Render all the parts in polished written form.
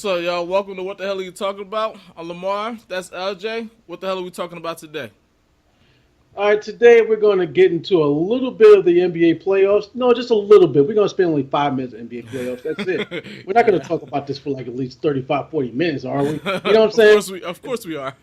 What's up, y'all? Welcome to What the Hell Are You Talking About? I'm Lemar. That's LJ. What the hell are we talking about today? All right, today we're going to get into a little bit of the NBA playoffs. No, just a little bit. We're going to spend only 5 minutes on NBA playoffs. That's it. We're not going to Yeah. talk about this for like at least 35, 40 minutes, are we? You know what I'm of saying? course we of course we are.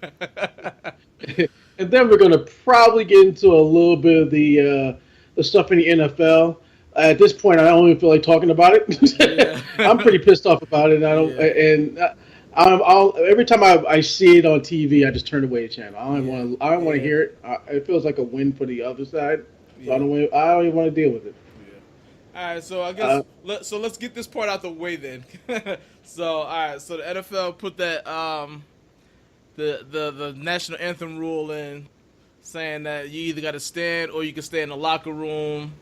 And then we're going to probably get into a little bit of the stuff in the NFL. At this point, I don't even feel like talking about it. Yeah. I'm pretty pissed off about it. I don't, Yeah. and every time I see it on TV, I just turn away the channel. Yeah. I don't want to Yeah. hear it. It feels like a win for the other side, so Yeah. I don't even want to deal with it. Yeah. All right, so I Uh, guess let's get this part out the way then. So all right, so the NFL put that the national anthem rule in, saying that you either got to stand or you can stay in the locker room,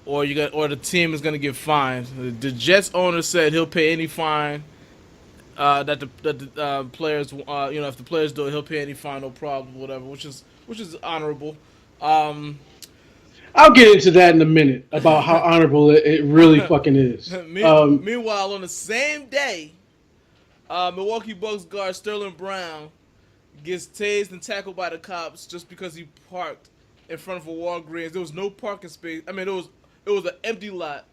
or the team is gonna get fined. The Jets owner said he'll pay any fine that the players, if the players do it, he'll pay any fine, no problem, whatever, which is honorable. Um, I'll get into that in a minute about how honorable it really fucking is. Meanwhile, on the same day, Milwaukee Bucks guard Sterling Brown gets tased and tackled by the cops just because he parked in front of a Walgreens. There was no parking space. I mean, it was an empty lot.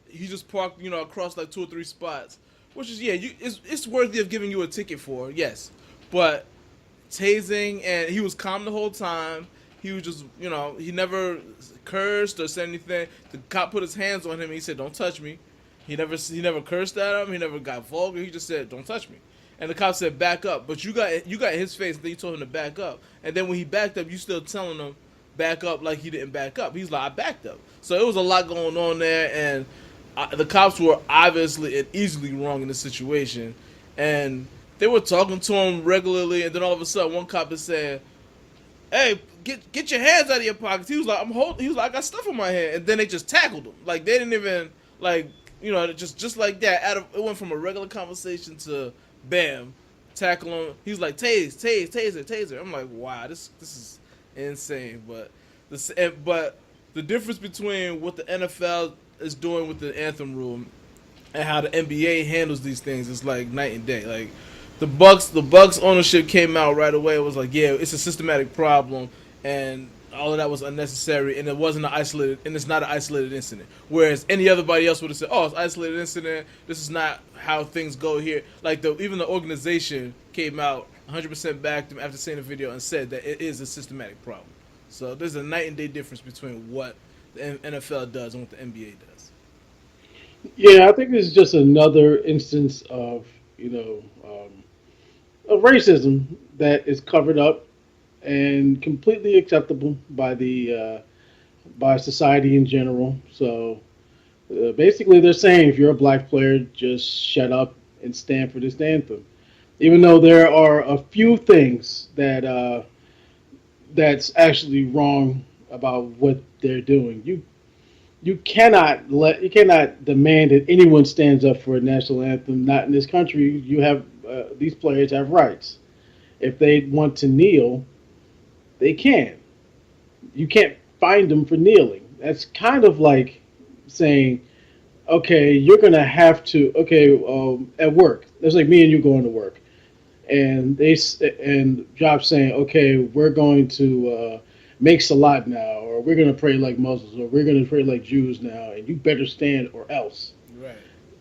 He just parked, across like two or three spots, which is it's worthy of giving you a ticket for, yes, but tasing, and he was calm the whole time. He was just, he never cursed or said anything. The cop put his hands on him and he said, "Don't touch me." He never cursed at him. He never got vulgar. He just said, "Don't touch me." And the cop said, "Back up." But you got his face, and then you told him to back up. And then when he backed up, you still telling him back up like he didn't back up. He's like, "I backed up." So it was a lot going on there, and the cops were obviously and easily wrong in this situation, and they were talking to him regularly. And then all of a sudden, one cop is saying, "Hey, get your hands out of your pockets." He was like, He was like, "I got stuff in my hand," and then they just tackled him. Like they didn't even like just like that. It went from a regular conversation to bam, tackle him. He was like, taser." I'm like, wow, this is insane. But the difference between what the NFL is doing with the anthem rule and how the NBA handles these things is like night and day. Like the Bucks ownership came out right away. It was like, yeah, it's a systematic problem, and all of that was unnecessary, and it's not an isolated incident. Whereas anybody else would have said, "Oh, it's an isolated incident. This is not how things go here." Like even the organization came out 100% backed them after seeing the video and said that it is a systematic problem. So there's a night and day difference between what the NFL does and what the NBA does. Yeah, I think this is just another instance of of racism that is covered up and completely acceptable by the by society in general. So basically, they're saying if you're a black player, just shut up and stand for this anthem. Even though there are a few things that's actually wrong about what they're doing. You cannot demand that anyone stands up for a national anthem. Not in this country. You have these players have rights. If they want to kneel, they can. You can't find them for kneeling. That's kind of like saying, okay, you're gonna have to. Okay, at work, that's like me and you going to work, and and jobs saying, okay, we're going to make salat now, or we're gonna pray like Muslims, or we're gonna pray like Jews now, and you better stand or else. Right,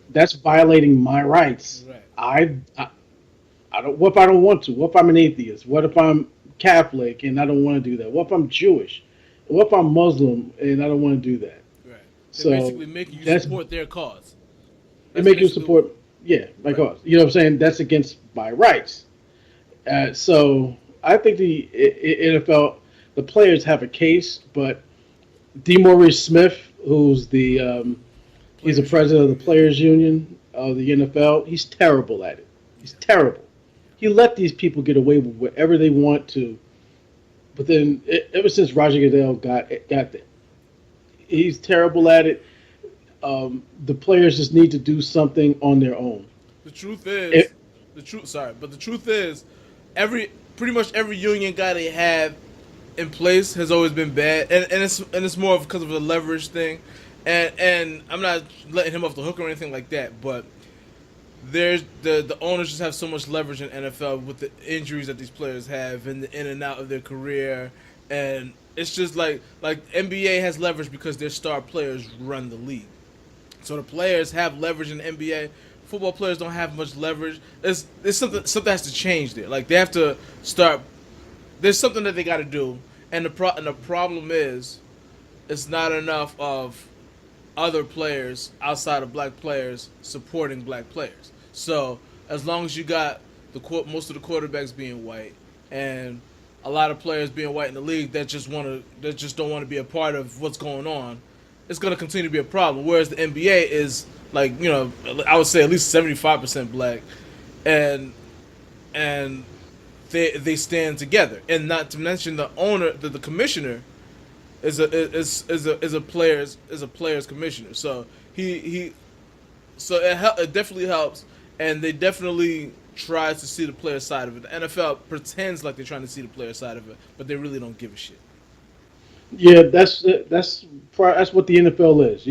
That's violating my rights. right, I don't. What if I don't want to? What if I'm an atheist? What if I'm Catholic and I don't want to do that? What if I'm Jewish? What if I'm Muslim and I don't want to do that? right. They're So basically making you that's support their cause. it. That's Make you basically support. Yeah, my right. cause. You know what I'm saying? That's against my rights. So I think the NFL, the players have a case, but DeMaurice Smith, who's he's the Players president Union, of the yeah. Players Union of the NFL. He's terrible at it. He's terrible. He let these people get away with whatever they want to. But then, ever since Roger Goodell got there, he's terrible at it. The players just need to do something on their own. The truth is, It, the truth is, every pretty much every union guy they have in place has always been bad, and it's more because of the leverage thing, and I'm not letting him off the hook or anything like that, but there's the owners just have so much leverage in NFL with the injuries that these players have and the in and out of their career, and it's just like NBA has leverage because their star players run the league. So the players have leverage in the NBA. Football players don't have much leverage. There's something has to change there. Like they have to start. There's something that they got to do, and the problem is, it's not enough of other players outside of black players supporting black players. So as long as you got most of the quarterbacks being white and a lot of players being white in the league that just don't want to be a part of what's going on, it's going to continue to be a problem. Whereas the NBA is like, I would say at least 75% black, and they stand together. And not to mention the owner, the commissioner is a player's commissioner. So it definitely helps, and they definitely try to see the player side of it. The NFL pretends like they're trying to see the player side of it, but they really don't give a shit. Yeah, that's what the NFL is.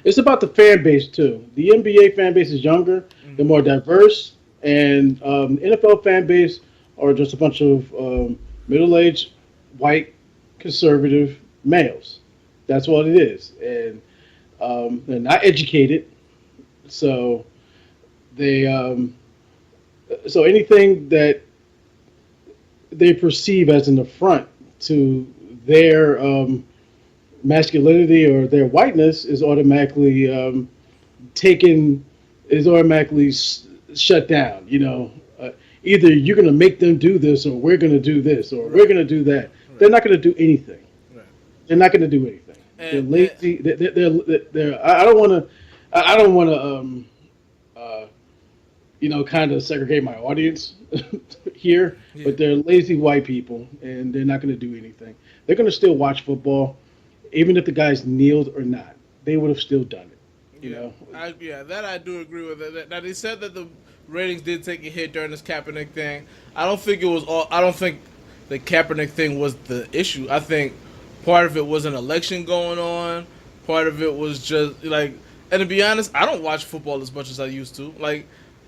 It's about the fan base too. The NBA fan base is younger, they're more diverse, and NFL fan base are just a bunch of middle-aged, white, conservative males. That's what it is, and they're not educated, so they so anything that they perceive as an affront to their masculinity or their whiteness is automatically shut down. Either you're going to make them do this, or we're going to do this, or we're going to do that. Right. They're not going to do anything. Right. They're not going to do anything. They're lazy. They're I don't want to. Kind of segregate my audience here, but they're lazy white people, and they're not going to do anything. They're going to still watch football, even if the guys kneeled or not. They would have still done it. That I do agree with. Now they said that the ratings did take a hit during this Kaepernick thing. I don't think the Kaepernick thing was the issue. I think part of it was an election going on. Part of it was just and to be honest, I don't watch football as much as I used to.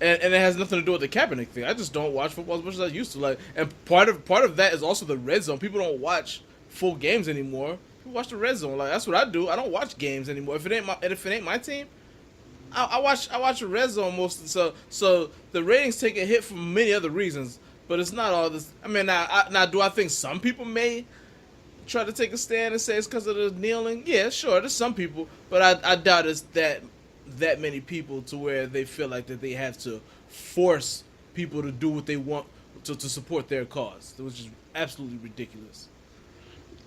And it has nothing to do with the Kaepernick thing. I just don't watch football as much as I used to. And part of that is also the red zone. People don't watch full games anymore. People watch the red zone. That's what I do. I don't watch games anymore. If it ain't my team, I watch the red zone most. So the ratings take a hit for many other reasons. But it's not all this. I mean, now do I think some people may try to take a stand and say it's because of the kneeling? Yeah, sure. There's some people, but I doubt it's that many people to where they feel like that they have to force people to do what they want to support their cause, which is absolutely ridiculous.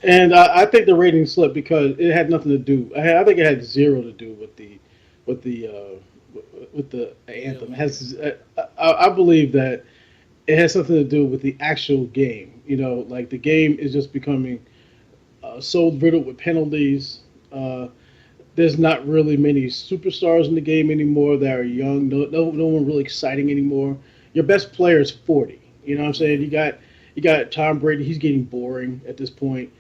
And I think the ratings slipped because it had nothing to do. I think it had zero to do with the anthem. It has. I believe that it has something to do with the actual game. The game is just becoming so riddled with penalties. There's not really many superstars in the game anymore that are young. No one really exciting anymore. Your best player is 40. You know what I'm saying? You got Tom Brady. He's getting boring at this point.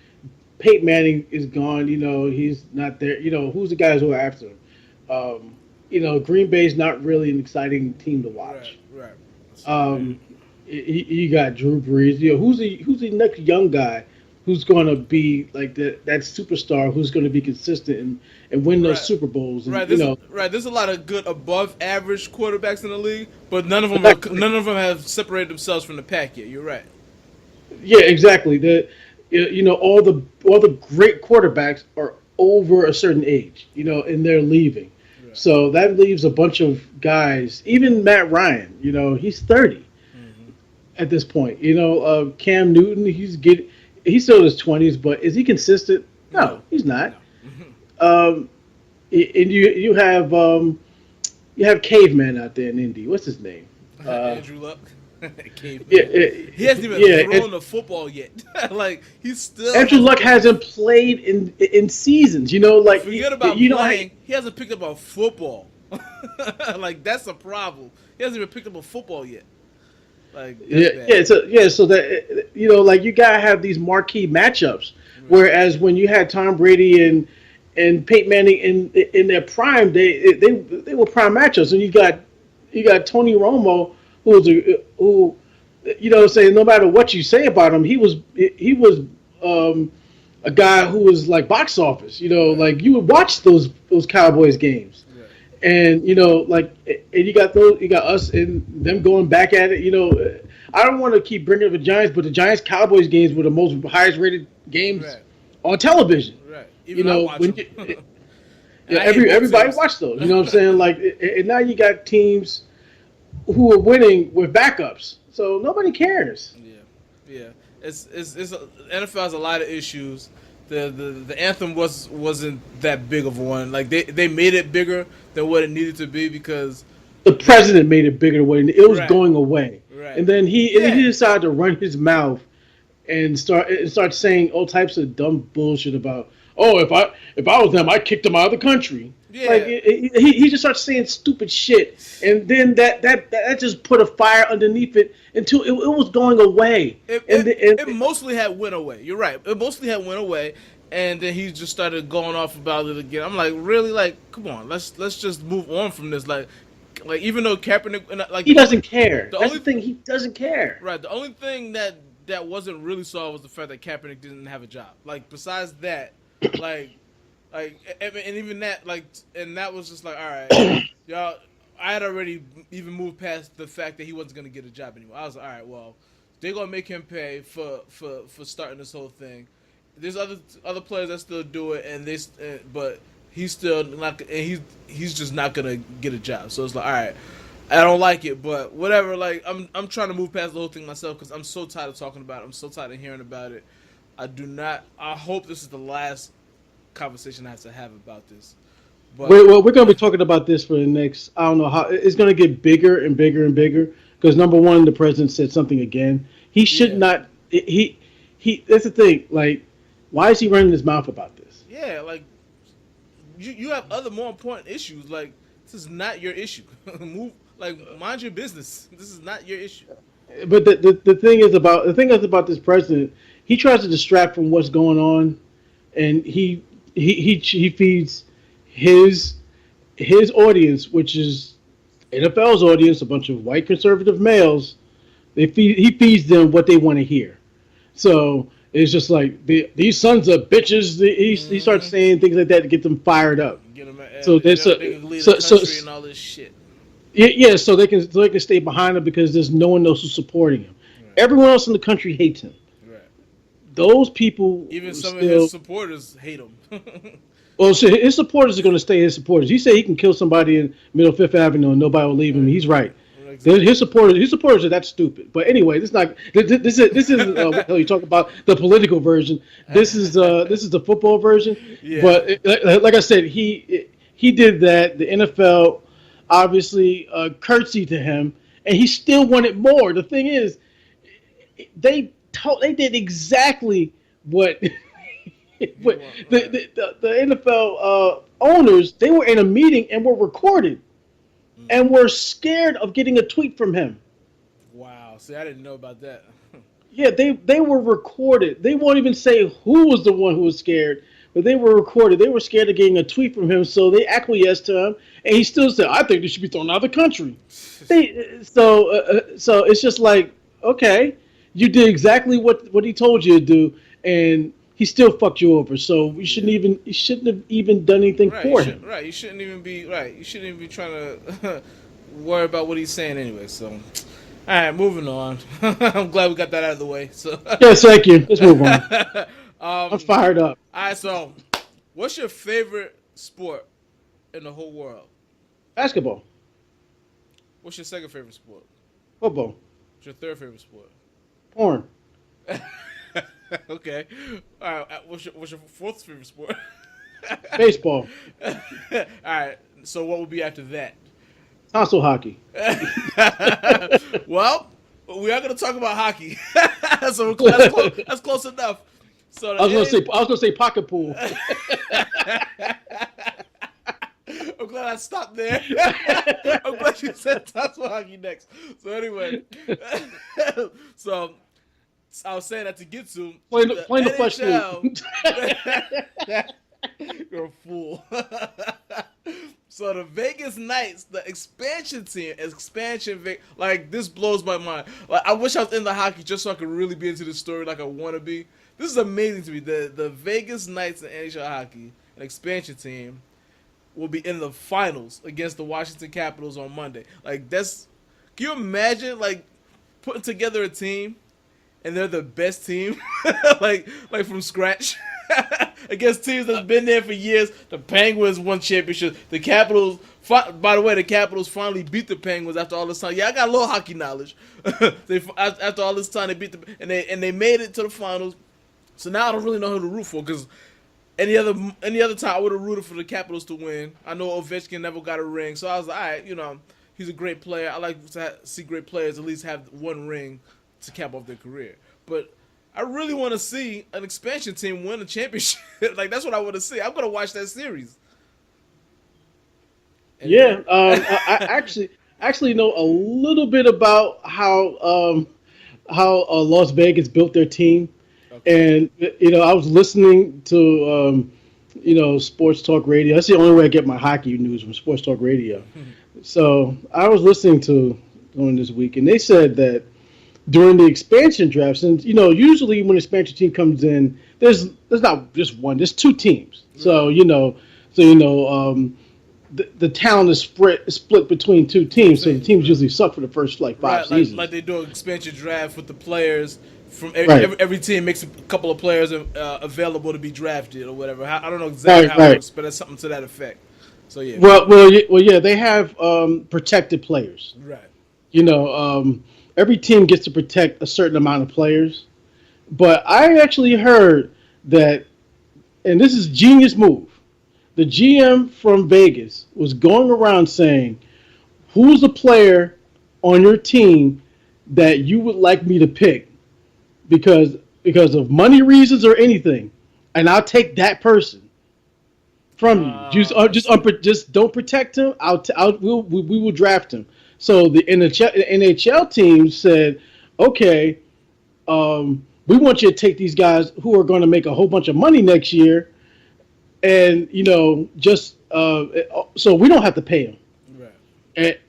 Peyton Manning is gone. He's not there. Who's the guys who are after him? Green Bay's not really an exciting team to watch. Right. You got Drew Brees. Who's the next young guy who's going to be like that superstar who's going to be consistent and win those Super Bowls. And, There's a lot of good above average quarterbacks in the league, but none of them have separated themselves from the pack yet. You're right. Yeah, exactly. All the great quarterbacks are over a certain age, and they're leaving. Right. So that leaves a bunch of guys. Even Matt Ryan, he's 30 at this point. Cam Newton, he's still in his 20s, but is he consistent? No, he's not. No. And you have Caveman out there in Indy. What's his name? Andrew Luck. Caveman. He hasn't even thrown the football yet. He's still. Andrew Luck hasn't played in seasons. Forget about playing. He hasn't picked up a football. That's a problem. He hasn't even picked up a football yet. So that you gotta have these marquee matchups. Right. Whereas when you had Tom Brady and Peyton Manning in their prime, they were prime matchups, and you got you got Tony Romo, who, you know, saying no matter what you say about him, he was um, a guy who was like box office. You know, Right. like you would watch those Cowboys games, Right. and you know, like, and you got us and them going back at it. You know, I don't want to keep bringing up the Giants, but the Giants Cowboys games were the most highest rated games Right. on television. Right. You Even I know, watch when them. And yeah, I hate both everybody teams. watched those. You know what I'm saying? Like, and now you got teams who are winning with backups, so nobody cares. Yeah, yeah. It's NFL has a lot of issues. The anthem wasn't that big of one. Like they made it bigger than what it needed to be because The they president made it bigger away, and it was right going away. right And then he yeah. decided to run his mouth and start saying all types of dumb bullshit about, oh, if I was them, I kicked him out of the country. Like, Yeah, he just starts saying stupid shit, and then that just put a fire underneath it until it was going away. it, And it the, it and mostly had went away. You're right. It mostly had went away, and then he just started going off about it again. I'm like, really? Like, come on, let's just move on from this. Like even though Kaepernick, like he doesn't care. the That's the only thing. He doesn't care. right, the only thing that wasn't really solved was the fact that Kaepernick didn't have a job. Like besides that, like and even that and that was just like, all right, y'all. I had already even moved past the fact that he wasn't gonna get a job anymore. I was like, all right, well, they're gonna make him pay for starting this whole thing. There's other players that still do it, and but he's still not, and he's just not gonna get a job. So it's like, all right, I don't like it, but whatever. Like I'm trying to move past the whole thing myself because I'm so tired of talking about it. I'm so tired of hearing about it. I do not. I hope this is the last conversation I have to have about this. But We're going to be talking about this for the next. I don't know how it's going to get bigger and bigger and bigger because number one, the president said something again. He should yeah, not. He. That's the thing. Like, why is he running his mouth about this? yeah, like you have other more important issues. Like this is not your issue. Move, like mind your business. This is not your issue. But the thing is about this president. He tries to distract from what's going on, and he feeds his his audience, which is NFL's audience, a bunch of white conservative males. He feeds them what they want to hear. So it's just like these sons of bitches. He starts Mm-hmm. saying things like that to get them fired up. Get them, So they, there's they, so they can lead the so so country and all this shit. yeah, so they can stay behind him because there's no one else who's supporting him. Right, Everyone else in the country hates him. right. Those people Even some of still. his supporters hate him. Well, so his supporters are going to stay his supporters. He said he can kill somebody in Middle Fifth Avenue and nobody will leave him. Right, He's right. exactly. His supporters are that stupid. But anyway, this is not this is what the hell you talk about the political version. This is the football version. Yeah, But like I said, he did that. The NFL obviously curtsied to him, and he still wanted more. The thing is, they did exactly what he what want right. the NFL owners. They were in a meeting and were recorded Mm. and were scared of getting a tweet from him. Wow. See, I didn't know about that. Yeah, they were recorded. They won't even say who was the one who was scared, but they were recorded. They were scared of getting a tweet from him, so they acquiesced to him, and he still said, "I think they should be thrown out of the country." So it's just like, okay, you did exactly what he told you to do, and he still fucked you over. So Yeah. you shouldn't have even done anything Right. for him. Right. You shouldn't even be right. You shouldn't even be trying to worry about what he's saying anyway. So, all right, moving on. I'm glad we got that out of the way. So, Yes, thank you. Let's move on. I'm all fired up. right. So, what's your favorite sport in the whole world? Basketball, What's your second favorite sport? football, What's your third favorite sport? porn, Okay. All right. What's your fourth favorite sport? baseball, All right. So what would be after that? tonsil hockey. Well, we are going to talk about hockey. So that's close enough. So I was gonna say pocket pool. I'm glad I stopped there. I'm glad you said Tatsu hockey next. So anyway, so I was saying that to get to Playing the flesh NHL. You're a fool. So the Vegas Knights, the expansion team, like this blows my mind. Like I wish I was in the hockey just so I could really be into the story like I want to be. This is amazing to me. The Vegas Knights in NHL hockey, an expansion team, will be in the finals against the Washington Capitals on Monday. Like that's, can you imagine like putting together a team and they're the best team, like from scratch, against teams that's been there for years. The Penguins won championships. The Capitals, by the way, the Capitals finally beat the Penguins after all this time. Yeah, I got a little hockey knowledge. After all this time, they beat and they made it to the finals. So now I don't really know who to root for because any other time I would have rooted for the Capitals to win. I know Ovechkin never got a ring, so I was like, all right, he's a great player. I like to see great players at least have one ring to cap off their career. But I really want to see an expansion team win a championship. Like that's what I want to see. I'm gonna watch that series. And I actually know a little bit about how Las Vegas built their team, okay. and I was listening to sports talk radio. That's the only way I get my hockey news, from sports talk radio. So I was listening to one this week, and they said that during the expansion draft, since usually when an expansion team comes in, there's not just one, there's two teams. So the talent is split between two teams. So the teams usually suck for the first like five seasons. Like they do an expansion draft with the players from every team makes a couple of players available to be drafted or whatever. I don't know exactly how it works, but it's something to that effect. So yeah. Well, yeah, they have protected players. Right. Every team gets to protect a certain amount of players. But I actually heard that, and this is a genius move, the GM from Vegas was going around saying, who's a player on your team that you would like me to pick because of money reasons or anything, and I'll take that person from you. Just don't protect him. We will draft him. So the NHL team said, okay, we want you to take these guys who are going to make a whole bunch of money next year, and just so we don't have to pay them. Right.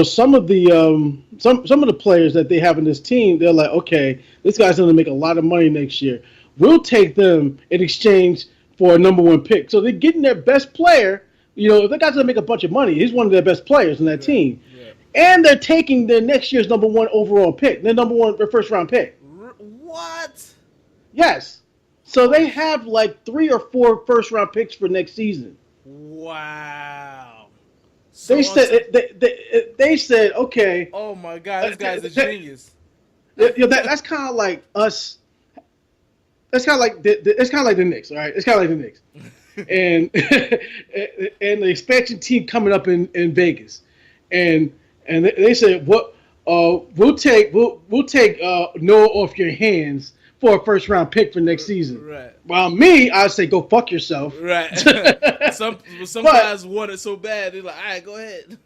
Some of the players that they have in this team, they're like, okay, this guy's going to make a lot of money next year. We'll take them in exchange for a number one pick. So they're getting their best player. If that guy's going to make a bunch of money, he's one of their best players in that team. Yeah. And they're taking their next year's number one overall pick, their first round pick. What? Yes. So they have like 3 or 4 first round picks for next season. Wow. So they said okay. Oh my God, this guy's a genius. That's kind of like us. That's kind of like the Knicks, all right? It's kind of like the Knicks, and and the expansion team coming up in Vegas, and they said what we'll take Noah off your hands for a first round pick for next season. Right. While me, I'd say go fuck yourself. Right. some guys want it so bad they're like, all right, go ahead.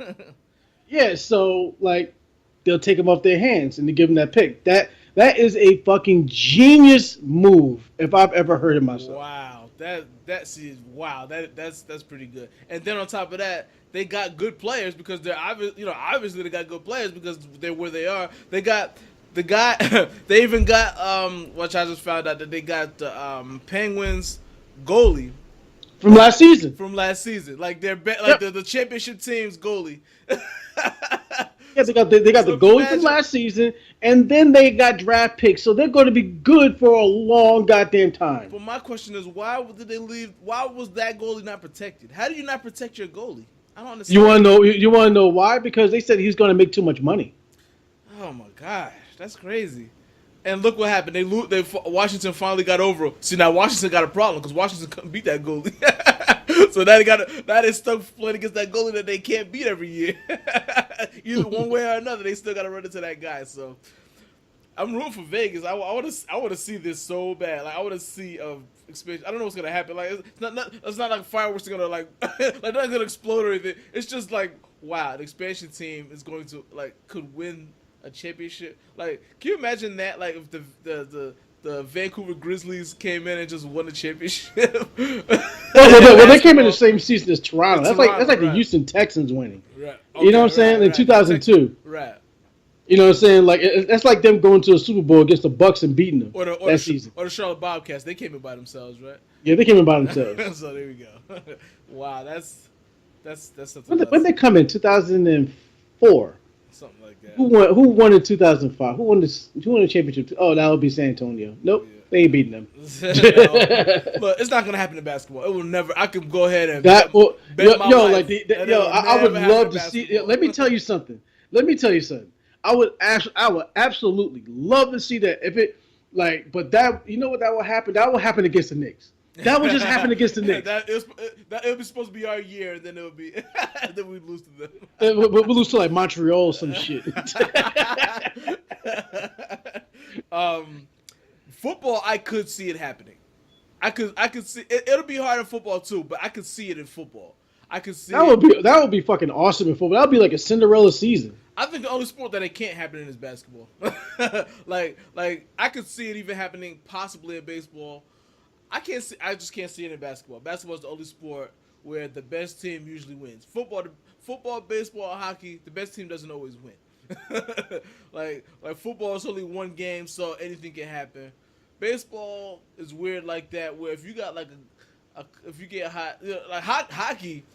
Yeah. So like they'll take them off their hands and they give them that pick. That is a fucking genius move if I've ever heard it myself. Wow, that's pretty good. And then on top of that, they got good players because they're obviously they got good players because they're where they are. They got the guy. They even got which I just found out that they got the Penguins goalie from last season. Like the championship team's goalie. Yeah, they got the goalie from last season, and then they got draft picks, so they're going to be good for a long goddamn time. But my question is, why did they leave? Why was that goalie not protected? How do you not protect your goalie? I don't understand. You want to know why? Because they said he's going to make too much money. Oh my gosh, that's crazy. And look what happened. Washington finally got over. See, now Washington got a problem because Washington couldn't beat that goalie. So now they're stuck playing against that goalie that they can't beat every year. Either one way or another, they still got to run into that guy. So I'm rooting for Vegas. I want to see this so bad. Like I want to see expansion. I don't know what's gonna happen. Like it's not like fireworks are gonna like like they're not gonna explode or anything. It's just like wow, the expansion team is going to could win a championship. Like, can you imagine that? Like if the the Vancouver Grizzlies came in and just won the championship. Well, they came in the same season as Toronto. That's like the right. Houston Texans winning. Right. You know what I'm saying? In 2002. Right. You know what I'm saying? Like that's like them going to a Super Bowl against the Bucks and beating them that season. Or the Charlotte Bobcats, they came in by themselves, right? Yeah, they came in by themselves. So there we go. Wow, that's something. When they come in 2004? Something like that. Who won in 2005? Who won the championship? Oh, that would be San Antonio. Nope, yeah. They ain't beating them. Look, it's not gonna happen in basketball. It will never. I can go ahead and bet my life. I would love to see. Let me tell you something. I would absolutely love to see that if it but that you know what that will happen. That will happen against the Knicks. That would just happen against the Knicks. It was supposed to be our year, and then it would be then we'd lose to them. We'll lose to like Montreal or some shit. Football, I could see it happening. I could see it. It'll be hard in football too, but I could see it in football. I could see that would be fucking awesome in football. That would be like a Cinderella season. I think the only sport that it can't happen in is basketball. like I could see it even happening possibly in baseball. I just can't see it in basketball. Basketball is the only sport where the best team usually wins. Football, baseball, hockey, the best team doesn't always win. like football is only one game, so anything can happen. Baseball is weird like that, where if you got if you get hot, like hockey,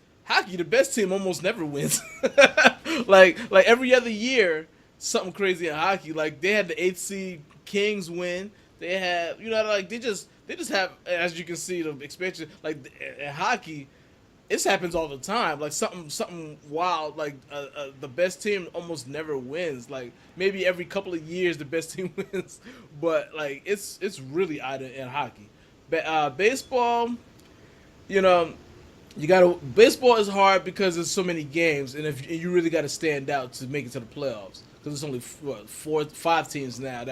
the best team almost never wins. like every other year, something crazy in hockey. Like they had the 8th seed Kings win. They had they just have, as you can see, the expansion. Like in hockey, this happens all the time. Like something wild. Like the best team almost never wins. Like maybe every couple of years the best team wins, but like it's really odd in hockey. But baseball, baseball is hard because there's so many games, and if you really got to stand out to make it to the playoffs, because there's only 5 teams now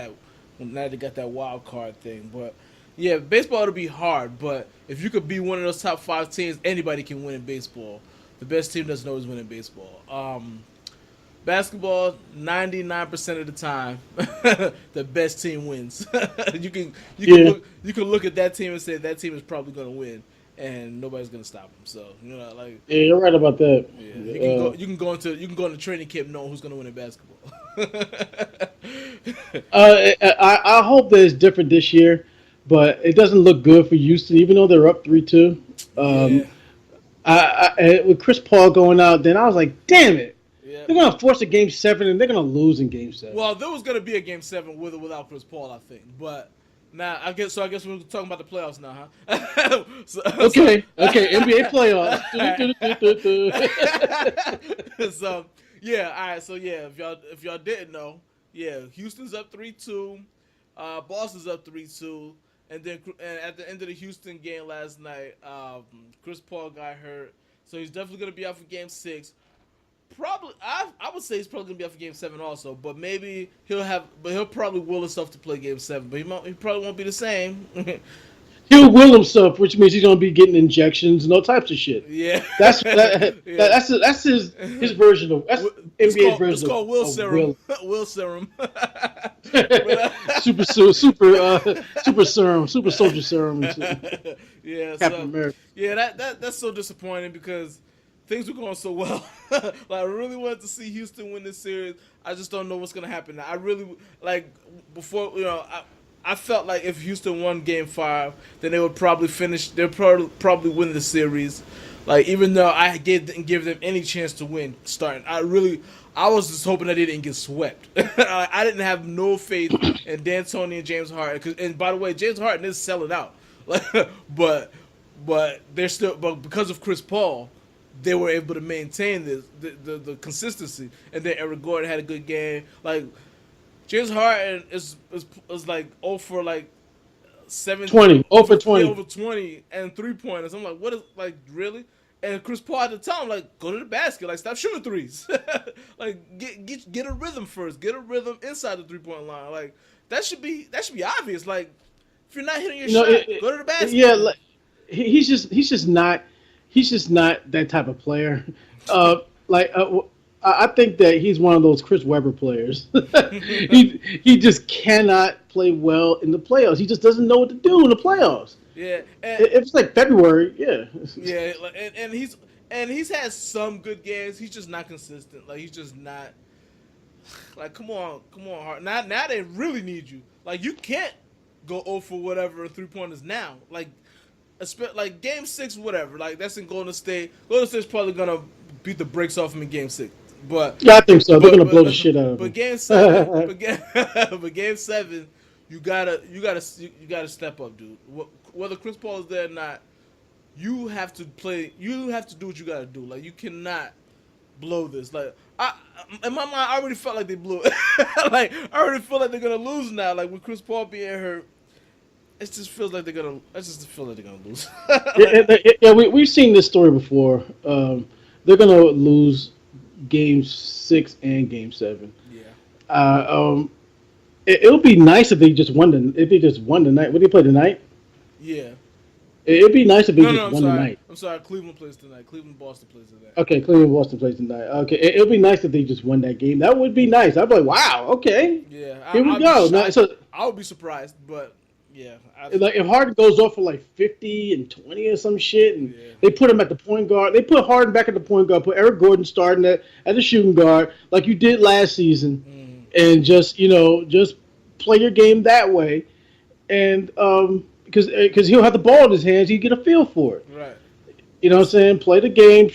they got that wild card thing. But yeah, baseball it'll be hard, but if you could be one of those top 5 teams, anybody can win in baseball. The best team doesn't always win in baseball. Basketball, 99% of the time, the best team wins. you can look at that team and say that team is probably going to win, and nobody's going to stop them. So yeah, you're right about that. Yeah, you can go into training camp knowing who's going to win in basketball. I hope that it's different this year, but it doesn't look good for Houston, even though they're up 3-2. With Chris Paul going out, then I was like, damn it. Yeah. They're going to force a Game 7, and they're going to lose in Game 7. Well, there was going to be a Game 7 with or without Chris Paul, I think. But now, I guess we're talking about the playoffs now, huh? Okay, NBA playoffs. So, yeah, all right. So, yeah, if y'all didn't know, yeah, Houston's up 3-2. Boston's up 3-2. And then at the end of the Houston game last night, Chris Paul got hurt. So he's definitely going to be out for Game 6. Probably, I would say he's probably gonna be up for Game 7 also, but maybe he'll probably will himself to play Game 7, but he probably won't be the same. He'll will himself, which means he's gonna be getting injections and all types of shit. Yeah, that's his version of NBA's version. It's called Will Serum. Will Serum. Super serum, super soldier serum. Yeah, Captain America. Yeah, that's so disappointing because things were going so well. I really wanted to see Houston win this series. I just don't know what's going to happen now. I really, before, I felt like if Houston won Game 5, then they would probably finish, they'd probably win the series. Even though I didn't give them any chance to win starting. I was just hoping that they didn't get swept. I didn't have no faith in D'Antoni and James Harden. And by the way, James Harden is selling out. But they're still, but because of Chris Paul, they were able to maintain the consistency, and then Eric Gordon had a good game. James Harden is 0 for 7 20 over 20 over 20 and 3-pointers. I'm like, what is really? And Chris Paul had to tell him go to the basket, stop shooting threes, get a rhythm first, get a rhythm inside the 3-point line. That should be obvious. If you're not hitting your shot, go to the basket. Yeah, he's just not that type of player. I think that he's one of those Chris Webber players. He just cannot play well in the playoffs. He just doesn't know what to do in the playoffs. Yeah, If it's like February, yeah. yeah, and he's had some good games. He's just not consistent. Like he's just not. Like come on, Hart. Now they really need you. Like you can't go 0 for whatever 3-pointers now. Like game 6, whatever. Like that's in Golden State. Golden State's probably gonna beat the brakes off him in game 6. But Yeah, I think so. They're gonna blow the shit out of him. But game 7, but game 7, you gotta step up, dude. Whether Chris Paul is there or not, you have to play. You have to do what you gotta do. Like you cannot blow this. Like in my mind, I already felt like they blew it. Like I already feel like they're gonna lose now. Like with Chris Paul being hurt, it just feels like they're gonna. I just feel like they're gonna lose. Yeah, we've seen this story before. They're gonna lose Game 6 and Game 7. Yeah. It'll be nice if they just won tonight. Would they play tonight? Yeah. It'd be nice if they just I'm won sorry. tonight. I'm sorry. Cleveland plays tonight. Cleveland-Boston plays tonight. Okay, Cleveland Boston plays tonight. Okay, it'll be nice if they just won that game. That would be nice. I'd be like, wow, okay. Yeah. Here we go. I would be surprised, but yeah. Like if Harden goes off for like 50 and 20 or some shit, and Yeah. they put him at the point guard. They put Harden back at the point guard. Put Eric Gordon starting at the shooting guard, like you did last season, and just play your game that way, and because he'll have the ball in his hands, you get a feel for it. Right. You know what I'm saying? Play the game.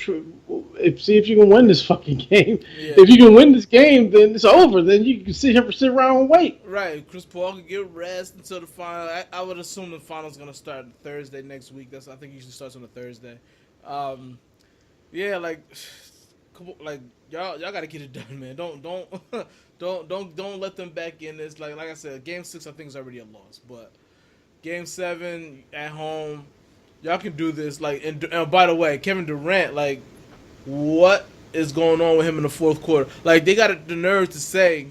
See if you can win this fucking game. Yeah. If you can win this game, then it's over. Then you can sit around and wait. Right. Chris Paul can get rest until the final. I would assume the final's gonna start Thursday next week. I think it usually starts on a Thursday. Yeah, like, come on, like y'all gotta get it done, man. Don't let them back in this. Like I said, game 6 I think is already a loss, but game 7 at home, y'all can do this. Like, and by the way, Kevin Durant, like, what is going on with him in the fourth quarter? Like, they got the nerve to say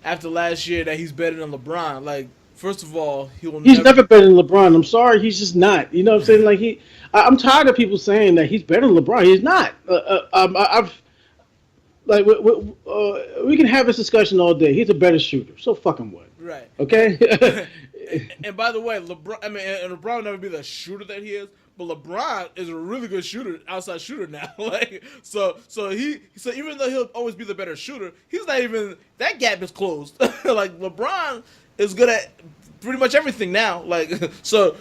after last year that he's better than LeBron. Like, first of all, he's never better than LeBron. I'm sorry, he's just not. You know what I'm saying? Like I'm tired of people saying that he's better than LeBron. He's not. We can have this discussion all day. He's a better shooter. So fucking what? Right. Okay. And by the way, LeBron. I mean, and LeBron will never be the shooter that he is, but LeBron is a really good shooter, outside shooter now. Like, so even though he'll always be the better shooter, he's not even. That gap is closed. Like LeBron is good at pretty much everything now. Like, so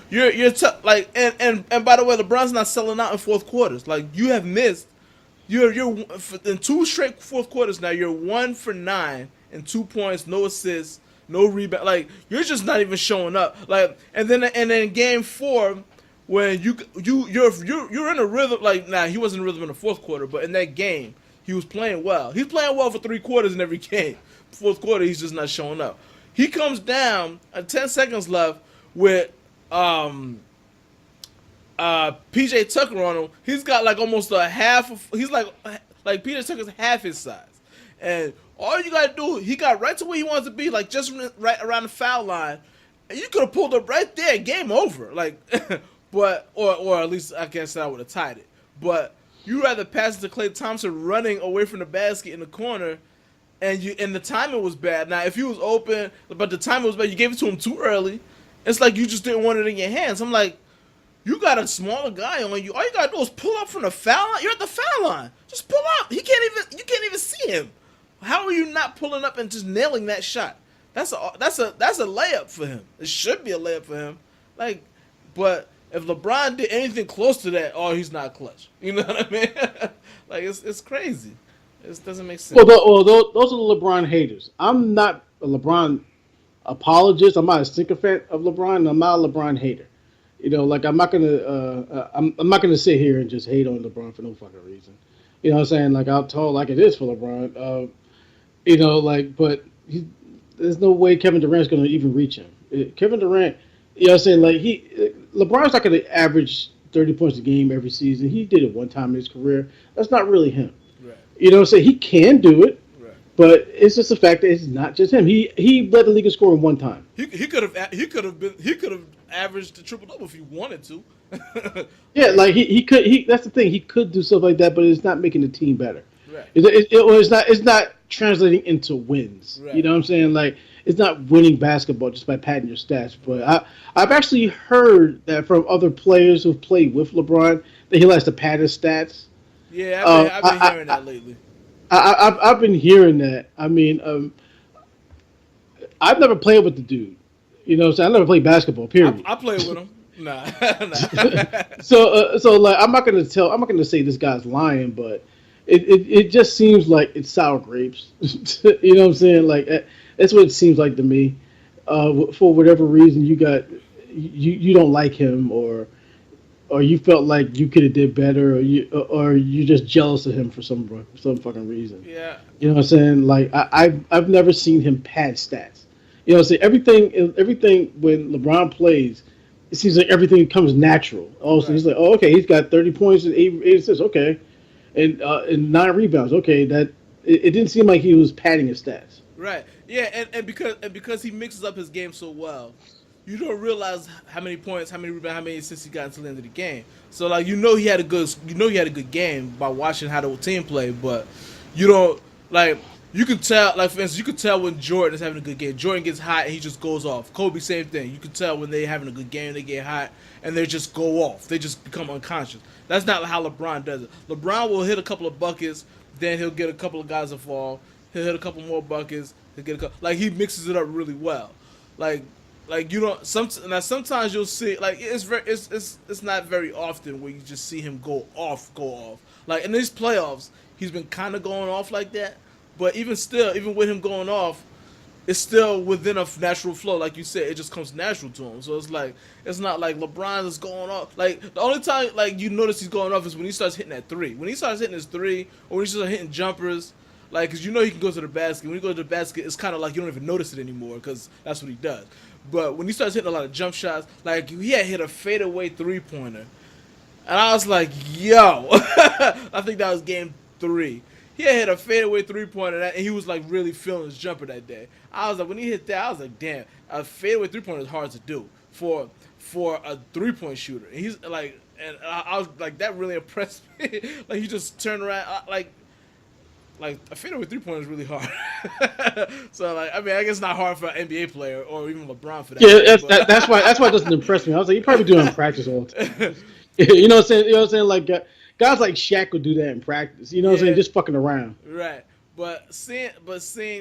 like, and by the way, LeBron's not selling out in fourth quarters. Like, you have missed. You're in 2 straight fourth quarters now. You're 1 for 9 and 2 points, no assists, no rebound. Like, you're just not even showing up. Like, and then game 4, when you're in a rhythm. Like, he wasn't in rhythm in the fourth quarter, but in that game he was playing well. He's playing well for 3 quarters in every game. Fourth quarter, he's just not showing up. He comes down at 10 seconds left with PJ Tucker on him. He's got like almost a half of. He's like PJ Tucker's half his size, and all you gotta do, he got right to where he wants to be, like just right around the foul line, and you could have pulled up right there. Game over. Like, but or at least I guess I would have tied it. But you rather pass it to Klay Thompson running away from the basket in the corner. And the timing was bad. Now, if he was open, but the timing was bad, you gave it to him too early. It's like you just didn't want it in your hands. I'm like, you got a smaller guy on you. All you gotta do is pull up from the foul line. You're at the foul line. Just pull up. You can't even see him. How are you not pulling up and just nailing that shot? That's a layup for him. It should be a layup for him. Like, but if LeBron did anything close to that, he's not clutch. You know what I mean? Like, it's crazy. It doesn't make sense. Well, those are the LeBron haters. I'm not a LeBron apologist. I'm not a sycophant of LeBron. I'm not a LeBron hater. You know, like I'm not gonna sit here and just hate on LeBron for no fucking reason. You know what I'm saying? Like I'll tell like it is for LeBron. You know, like, but there's no way Kevin Durant's gonna even reach him. Kevin Durant, you know what I'm saying? Like LeBron's not gonna average 30 points a game every season. He did it one time in his career. That's not really him. Right. You know what I'm saying? He can do it. Right. But it's just the fact that it's not just him. He led the league in scoring one time. He could have averaged the triple double if he wanted to. Yeah, like he could. That's the thing. He could do stuff like that, but it's not making the team better. Right. It's not translating into wins. Right. You know what I'm saying? Like it's not winning basketball just by padding your stats. But I've actually heard that from other players who've played with LeBron that he likes to pad his stats. Yeah, Uh, I've been hearing that lately. I've been hearing that. I mean, I've never played with the dude. You know what I'm saying? I never played basketball. Period. I play with him. Nah, nah. So like I'm not gonna say this guy's lying, but it just seems like it's sour grapes. You know what I'm saying? Like that's what it seems like to me. For whatever reason, you don't like him, or you felt like you could have did better, or you're just jealous of him for some fucking reason. Yeah. You know what I'm saying? Like I've never seen him pad stats. You know, so everything when LeBron plays, it seems like everything comes natural. Also, he's like, oh, okay, he's got 30 points and eight assists, okay, and 9 rebounds, okay. It didn't seem like he was padding his stats. Right. Yeah, and because he mixes up his game so well, you don't realize how many points, how many rebounds, how many assists he got until the end of the game. So like he had a good game by watching how the team play, but you don't like you can tell like for instance you could tell when Jordan is having a good game. Jordan gets hot and he just goes off. Kobe same thing. You can tell when they're having a good game, they get hot and they just go off. They just become unconscious. That's not how LeBron does it. LeBron will hit a couple of buckets, then he'll get a couple of guys to fall. He'll hit a couple more buckets. He'll get a couple, like he mixes it up really well. Like you don't sometimes you'll see like it's not very often where you just see him go off. Like in these playoffs, he's been kind of going off like that. But even still, even with him going off, it's still within a natural flow. Like you said, it just comes natural to him. So it's not like LeBron is going off. Like the only time like you notice he's going off is when he starts hitting that three. When he starts hitting his three, or when he starts hitting jumpers. Like, because you know he can go to the basket. When he goes to the basket, it's kind of like you don't even notice it anymore because that's what he does. But when he starts hitting a lot of jump shots, like he had hit a fadeaway three-pointer. And I was like, yo. I think that was game 3. He had hit a fadeaway three-pointer, and he was like really feeling his jumper that day. I was like, when he hit that, I was like, damn, a fadeaway three-pointer is hard to do for a three-point shooter. And he's like, and I was like, that really impressed me. Like, he just turned around, like a fadeaway three-pointer is really hard. So like I mean I guess it's not hard for an NBA player or even LeBron for that. Yeah, that's why it doesn't impress me. I was like, you probably do it in practice all the time. You know what I'm saying? You know what I'm saying? Like guys like Shaq would do that in practice. You know what I'm saying? Just fucking around. Right. But seeing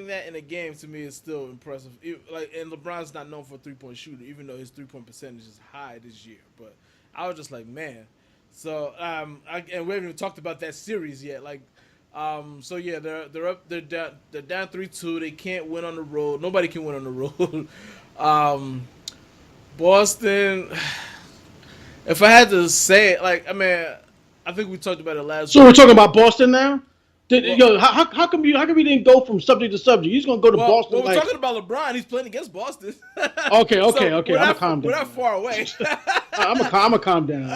that in a game to me is still impressive. And LeBron's not known for a 3-point shooter, even though his 3-point percentage is high this year. But I was just like, man. So and we haven't even talked about that series yet. Like. So yeah, they're down 3-2. They can't win on the road. Nobody can win on the road. Boston. If I had to say it, like I mean, I think we talked about it last. So week. We're talking about Boston now. How come you didn't go from subject to subject? You're just gonna go to Boston. Well, we're talking about LeBron. He's playing against Boston. Okay. I'm gonna calm down. We're not far away. I'm gonna calm down.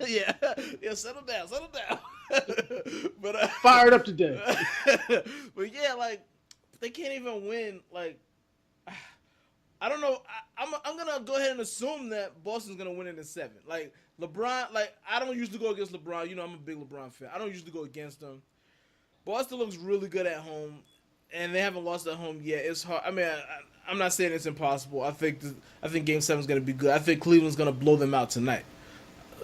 Yeah. Settle down. But fired up today. But yeah, like they can't even win. Like I don't know. I'm gonna go ahead and assume that Boston's gonna win it in 7. Like LeBron. Like I don't usually go against LeBron. You know, I'm a big LeBron fan. I don't usually go against him. Boston looks really good at home, and they haven't lost at home yet. It's hard. I mean, I'm not saying it's impossible. I think Game 7 is gonna be good. I think Cleveland's gonna blow them out tonight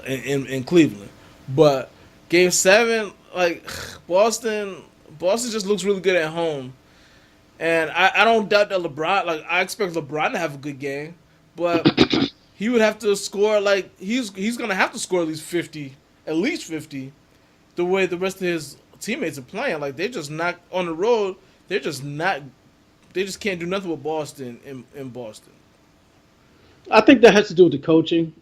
in Cleveland, but. Game 7, like Boston just looks really good at home, and I don't doubt that LeBron. Like I expect LeBron to have a good game, but he would have to score. Like he's gonna have to score at least 50, the way the rest of his teammates are playing. Like they're just not on the road. They're just not. They just can't do nothing with Boston in Boston. I think that has to do with the coaching.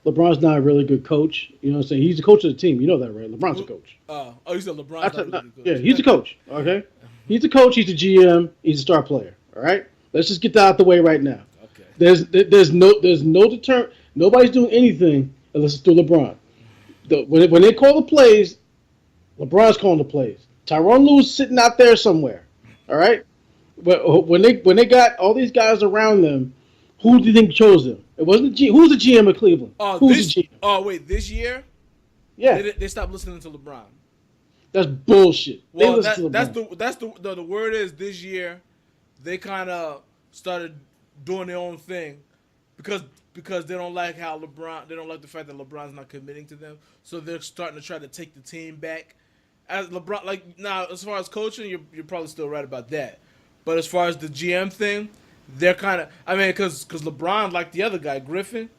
LeBron's not a really good coach. You know what I'm saying? He's the coach of the team. You know that, right? LeBron's a coach. You said LeBron's not a really good coach. Yeah, he's a coach. Okay? He's the coach. He's the GM. He's a star player. All right? Let's just get that out the way right now. Okay. There's no deterrent. Nobody's doing anything unless it's through LeBron. When they call the plays, LeBron's calling the plays. Tyronn Lue sitting out there somewhere. All right? But when they got all these guys around them, who do you think chose them? It wasn't the Who's the GM of Cleveland? Who's the GM? Oh, wait, this year? Yeah. They stopped listening to LeBron. That's bullshit. They Well, listen to LeBron. the word is this year they kind of started doing their own thing because they don't like how LeBron they don't like the fact that LeBron's not committing to them, so they're starting to try to take the team back. As LeBron, like now, as far as coaching, you're probably still right about that, but as far as the GM thing, they're kind of I mean because LeBron like the other guy Griffin,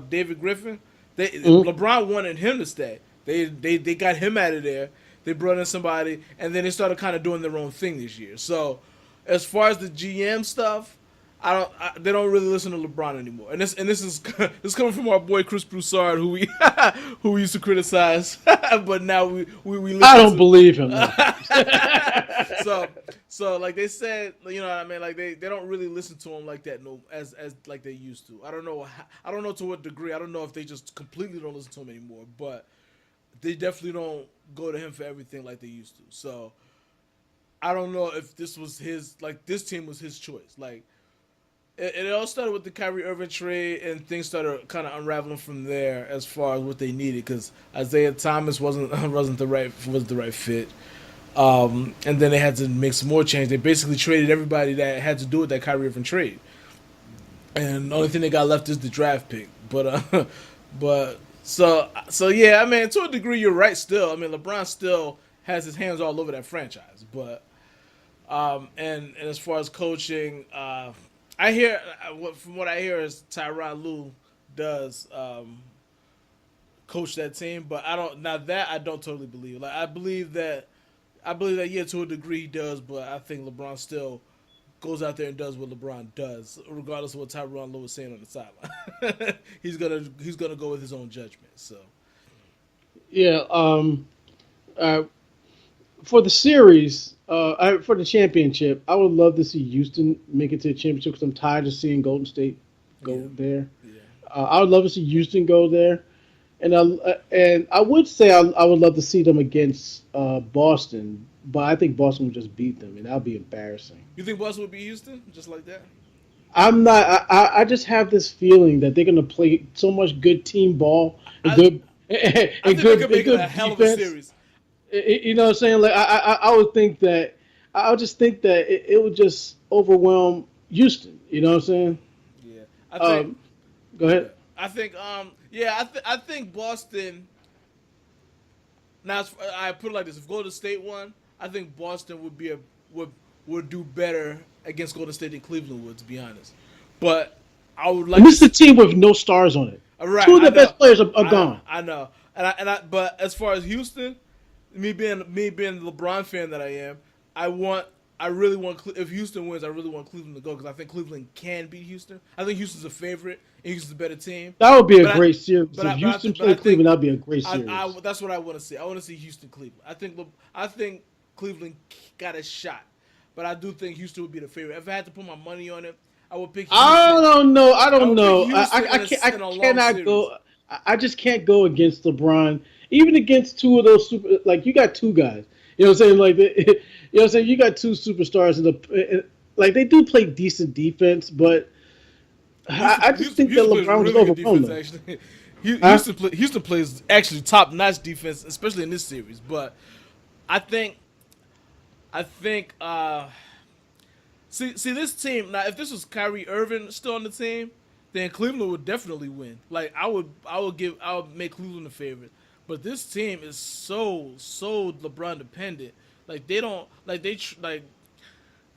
David Griffin, Mhm. LeBron wanted him to stay. They got him out of there. They brought in somebody, and then they started kind of doing their own thing this year. So, as far as the GM stuff, they don't really listen to LeBron anymore. And this is this coming from our boy Chris Broussard, who we who we used to criticize, but now we I listen don't to. believe him. Though. so like they said, you know what I mean, like they don't really listen to him like that no as like they used to. I don't know to what degree. I don't know if they just completely don't listen to him anymore, but they definitely don't go to him for everything like they used to. So I don't know if this was his like this team was his choice. Like it all started with the Kyrie Irving trade, and things started kind of unraveling from there as far as what they needed because Isaiah Thomas wasn't the right fit. And then they had to make some more change. They basically traded everybody that had to do with that Kyrie Irving trade, and the only thing they got left is the draft pick. But but so yeah, I mean to a degree you're right. Still, I mean LeBron still has his hands all over that franchise, but and as far as coaching, I hear from what I hear is Tyronn Lue does coach that team, but I don't. Now that I don't totally believe. Like I believe that yeah to a degree he does, but I think LeBron still goes out there and does what LeBron does, regardless of what Tyronn Lue is saying on the sideline. He's gonna go with his own judgment. So Yeah. Uh, for the series, for the championship, I would love to see Houston make it to the championship because I'm tired of seeing Golden State yeah, go there. yeah. I would love to see Houston go there, and I would say I would love to see them against Boston, but I think Boston would just beat them, and that would be embarrassing. You think Boston would be Houston just like that? I'm not. I just have this feeling that they're going to play so much good team ball and I good I think they could and make it good a hell of a defense. series. You know what I'm saying? Like I would think that I would just think that it would just overwhelm Houston. You know what I'm saying? Yeah, I think. Um, Go Yeah, ahead. I think. Yeah, I think Boston. Now I put it like this: if Golden State won, I think Boston would would do better against Golden State than Cleveland would, to be honest. But I would And like to. this is a team with no stars on it. Right, Two of I their know, best players are gone. I know, but as far as Houston, me being the LeBron fan that I am, I want. I really want if Houston wins, I really want Cleveland to go because I think Cleveland can beat Houston. I think Houston's a favorite and Houston's a better team. That would be a But I, great series. but If I, but I, Houston th- but I played think Cleveland, that'd be a great series. that's what I want to see. I want to see Houston Cleveland. I think Cleveland got a shot, but I do think Houston would be the favorite. If I had to put my money on it, I would pick I Houston. don't know. I I don't would pick know. Houston I in a long cannot series. go. I just can't go against LeBron, even against two of those super. Like you got two guys. You know what I'm saying? Like you know what I'm saying. You got two superstars in like they do play decent defense, but I just think that Houston plays LeBron would just really good overwhelm defense. them. Actually, Huh? Houston plays actually top notch defense, especially in this series. But I think I think see this team now. If this was Kyrie Irving still on the team, then Cleveland would definitely win. Like I would make Cleveland the favorite. But this team is so LeBron dependent. Like they don't like like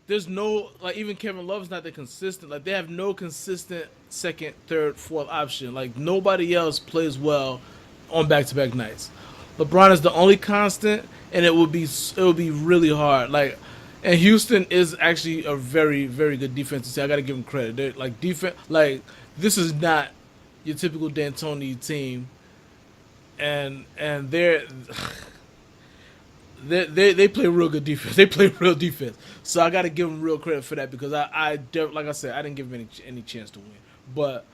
there's no like even Kevin Love's not that consistent. Like they have no consistent second, third, fourth option. Like nobody else plays well on back to back nights. LeBron is the only constant, and it would be really hard. Like, and Houston is actually a very good defensive team. I got to give them credit. They're like defense. Like this is not your typical D'Antoni team, and they play real good defense. They play real defense. So I got to give them real credit for that because like I said, I didn't give them any chance to win. But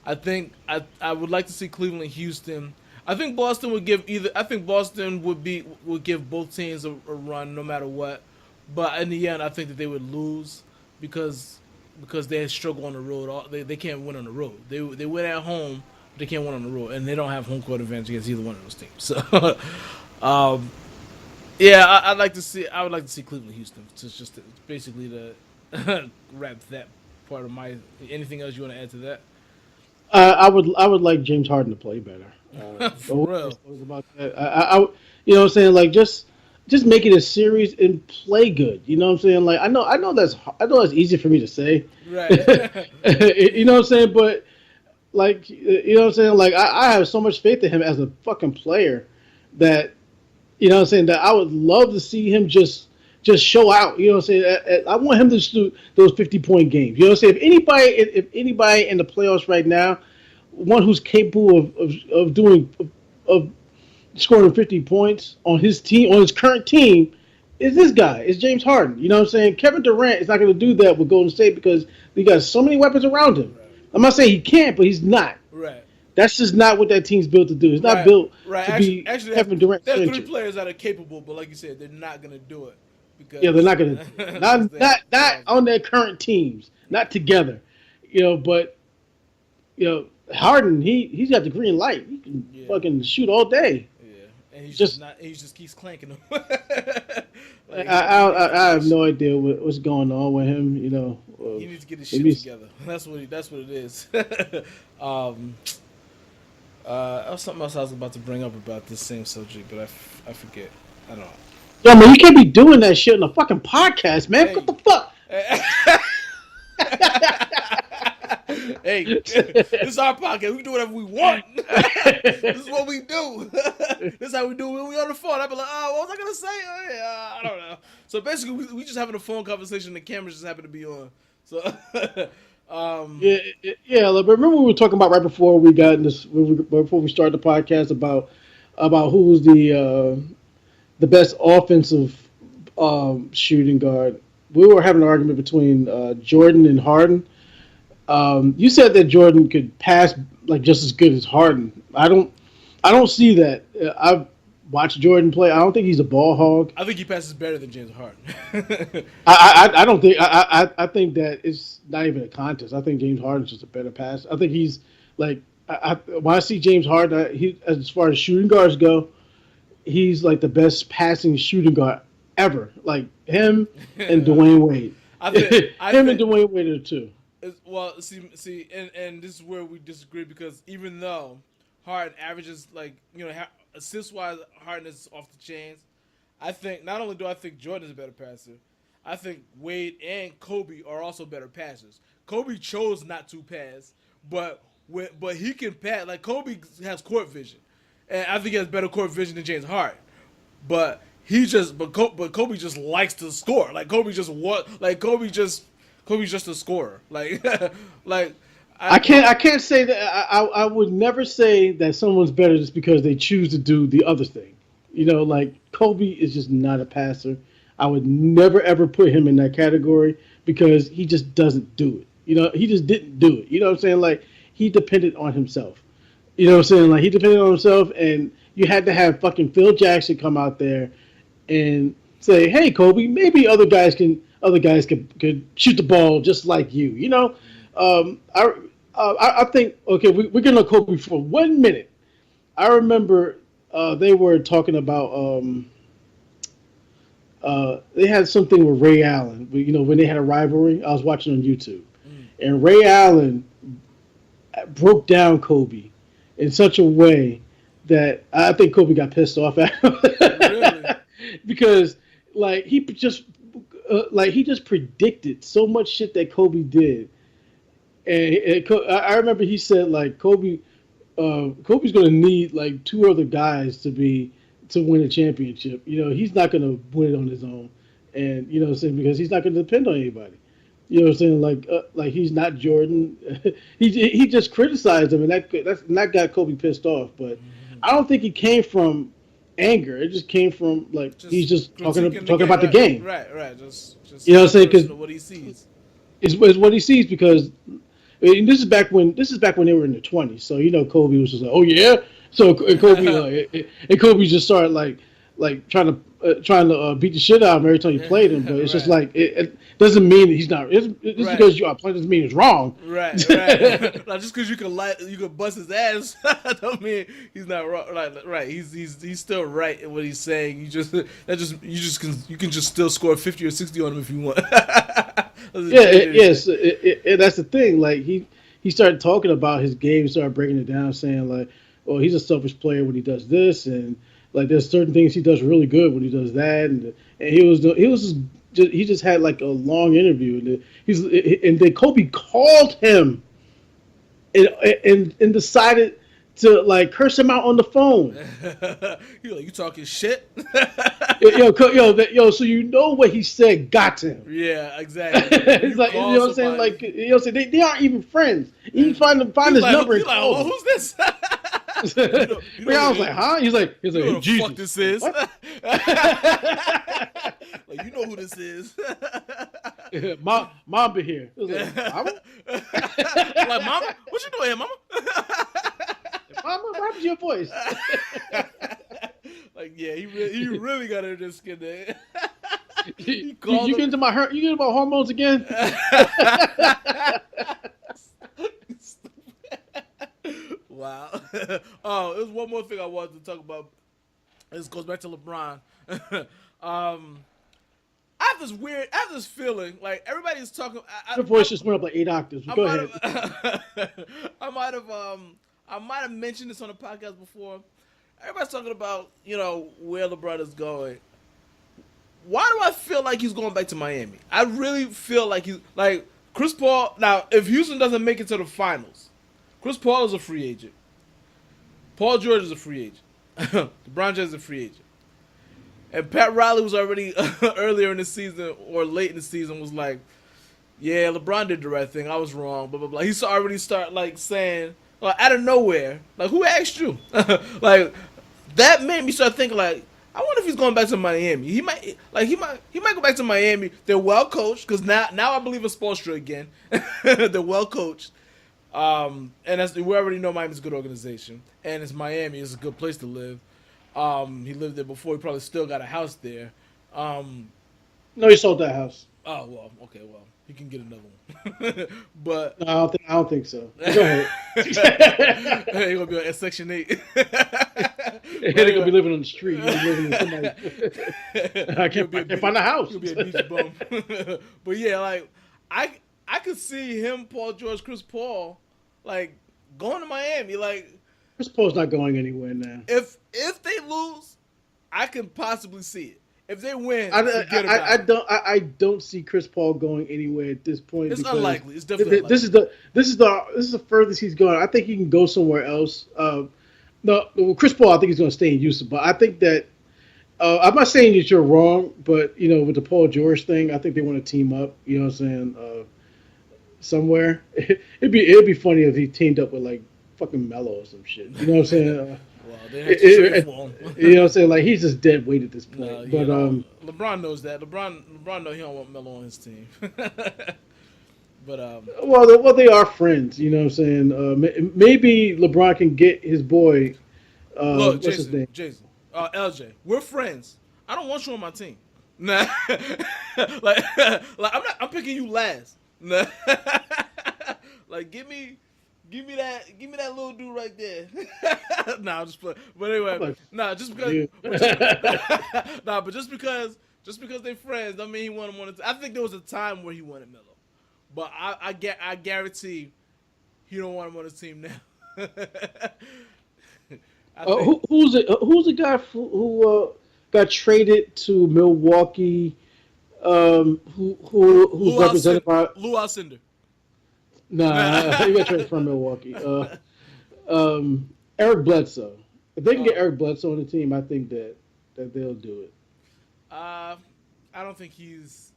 I think I would like to see Cleveland, Houston. I think Boston would give either. I think Boston would give both teams a run no matter what. But in the end, I think that they would lose because they struggle on the road. They can't win on the road. They win at home, but they can't win on the road, and they don't have home court advantage against either one of those teams. So. um, Yeah, I'd like to see. I would like to see Cleveland, Houston. Just to, basically to wrap that part of my. Anything else you want to add to that? I would like James Harden to play better. The For whole real. thing about that. You know what I'm saying? Like just make it a series and play good. You know what I'm saying? Like I know that's easy for me to say. Right. You know what I'm saying? But like you know what I'm saying? Like I have so much faith in him as a fucking player that you know what I'm saying that I would love to see him just show out. You know what I'm saying? I want him to shoot those 50-point games. You know what I'm saying? If anybody in the playoffs right now, one who's capable of doing of scoring 50 points on his team on his current team is this guy. It's James Harden. You know what I'm saying? Kevin Durant is not going to do that with Golden State because he got so many weapons around him. Right. I'm not saying he can't, but he's not. Right. That's just not what that team's built to do. It's not Right. built Right. to Actually, be actually, Kevin Durant there are three centric. players that are capable, but like you said, they're not gonna do it Yeah, they're because not going to do it. because Not they have not not flaws. on their current teams, not together. But Harden, he's got the green light. He can Yeah. fucking shoot all day. Yeah. And he's just Just not. He just keeps clanking them. I like I have no idea what's going on with him. he needs to get his shit maybe together. That's what it is. um. That was something else I was about to bring up about this same subject, but I forget. I don't know. yo man, you can't be doing that shit on a fucking podcast, man. What Hey. the fuck? Hey, this is our podcast. We can do whatever we want. This is what we do. This is how we do it when we on the phone. I'd be like, oh, what was I gonna say? Oh, yeah, I don't know. So basically, we just having a phone conversation. The cameras just happen to be on. So, Yeah, yeah. Like, remember we were talking about right before we got in this before we started the podcast about who's the best offensive shooting guard. We were having an argument between Jordan and Harden. You said that Jordan could pass like just as good as Harden. I don't see that. I've watched Jordan play. I don't think he's a ball hog. I think he passes better than James Harden. I don't think I think that it's not even a contest. I think James Harden's just a better passer. I think he's like when I see James Harden, he as far as shooting guards go, he's like the best passing shooting guard ever. Like him and Dwayne Wade. I think. I Him and think. Dwayne Wade are the two. Well, see, and this is where we disagree because even though Harden averages like assist wise, Harden is off the chains. I think not only do I think Jordan is a better passer, I think Wade and Kobe are also better passers. Kobe chose not to pass, but he can pass. Like Kobe has court vision, and I think he has better court vision than James Harden. But but Kobe just likes to score. Like Kobe's just a scorer. Like like I can't say that. I would never say that someone's better just because they choose to do the other thing. Like Kobe is just not a passer. I would never ever put him in that category because he just doesn't do it. He just didn't do it. You know what I'm saying? Like he depended on himself. You know what I'm saying? Like he depended on himself, and you had to have fucking Phil Jackson come out there and say, "Hey, Kobe, maybe other guys could shoot the ball just like you." I think okay, we're gonna Kobe for 1 minute. I remember they were talking about they had something with Ray Allen. When they had a rivalry, I was watching on YouTube, and Ray Allen broke down Kobe in such a way that I think Kobe got pissed off at him really. because he just predicted so much shit that Kobe did, and I remember he said like Kobe's going to need like two other guys to win a championship. He's not going to win it on his own, and what I'm saying, because he's not going to depend on anybody. You know what I'm saying? Like he's not Jordan. he just criticized him, and that got Kobe pissed off. But I don't think it came from anger. It just came from like he's just talking about the game. Right. Just You know what I'm saying? Because what he sees. it's what he sees. Because this is back when they were in the 20s. So Kobe was just like, oh yeah. So and Kobe just started like like trying to beat the shit out of him every time you played him. But it's just Right. like it doesn't mean that he's not. Just Right. because you are playing doesn't mean it's wrong. Right. Like just because you can bust his ass, don't mean he's not wrong. Right. He's still right in what he's saying. You can just still score 50 or 60 on him if you want. Yes, that's the thing. Like he started talking about his game, started breaking it down, saying like, "Well, he's a selfish player when he does this, and like there's certain things he does really good when he does that." And he just had like a long interview, and then Kobe called him and decided to like curse him out on the phone. You like you talking shit? So you know what he said got to him. Yeah, exactly. It's like you know what I'm saying. Like they aren't even friends. He find his like, number and like, call oh, him. who's this? I was like, huh? He's like, you know hey, who the Jesus. fuck this is? What? Like you know who this is? Mom be here. It was like, Mama? Like mama, what you doing here, mama? Mama, what happened to your voice? Like yeah, he really got under his skin there. You get into my hormones again? Wow. Oh, there's one more thing I wanted to talk about. This goes back to LeBron. I have this feeling like everybody's talking. Your voice just went up like 8 octaves. Go ahead. I might have mentioned this on the podcast before. Everybody's talking about where LeBron is going. Why do I feel like he's going back to Miami? I really feel like he's like Chris Paul. Now, if Houston doesn't make it to the finals, Chris Paul is a free agent. Paul George is a free agent. LeBron James is a free agent. And Pat Riley was already earlier in the season or late in the season was like, yeah, LeBron did the right thing. I was wrong. Blah blah blah. He's already start like saying out of nowhere, like who asked you? Like that made me start thinking like, I wonder if he's going back to Miami. He might go back to Miami. They're well coached because now I believe in Spoelstra again. They're well coached. And we already know Miami's a good organization, and it's Miami. It's a good place to live. He lived there before. He probably still got a house there. No, he sold that house. Oh well, okay, well he can get another one. But no, I don't think so. Go ahead. He's gonna be on Section 8. They're gonna be living on the street. Living in somebody. I can't find a house. He'll be a beach bum. But yeah, like I could see him, Paul George, Chris Paul, like going to Miami. Like Chris Paul's not going anywhere now. If they lose, I can possibly see it. If they win, I don't see Chris Paul going anywhere at this point. It's unlikely. It's definitely this is the furthest he's going. I think he can go somewhere else. No, Chris Paul, I think he's going to stay in Houston. But I think that I'm not saying that you're wrong, but with the Paul George thing, I think they want to team up. You know what I'm saying? Somewhere, it'd be funny if he teamed up with like fucking Melo or some shit. You know what I'm saying? Well, they had to trade for him. You know what I'm saying? Like he's just dead weight at this point. But LeBron knows that. LeBron knows he don't want Melo on his team. But well, they are friends. You know what I'm saying? Maybe LeBron can get his boy. Look, what's his name? Jason, LJ. We're friends. I don't want you on my team. Nah, like I'm picking you last. Nah. Like give me that little dude right there. Nah, I'm just playing. But anyway, just because. But just because they're friends, I mean he wanted him on. I think there was a time where he wanted Melo, but I guarantee he don't want him on his team now. Who's the guy who got traded to Milwaukee? Who's represented by Lou Alcindor? Nah, he got traded from Milwaukee. Eric Bledsoe. If they can get Eric Bledsoe on the team, I think that they'll do it. I don't think he's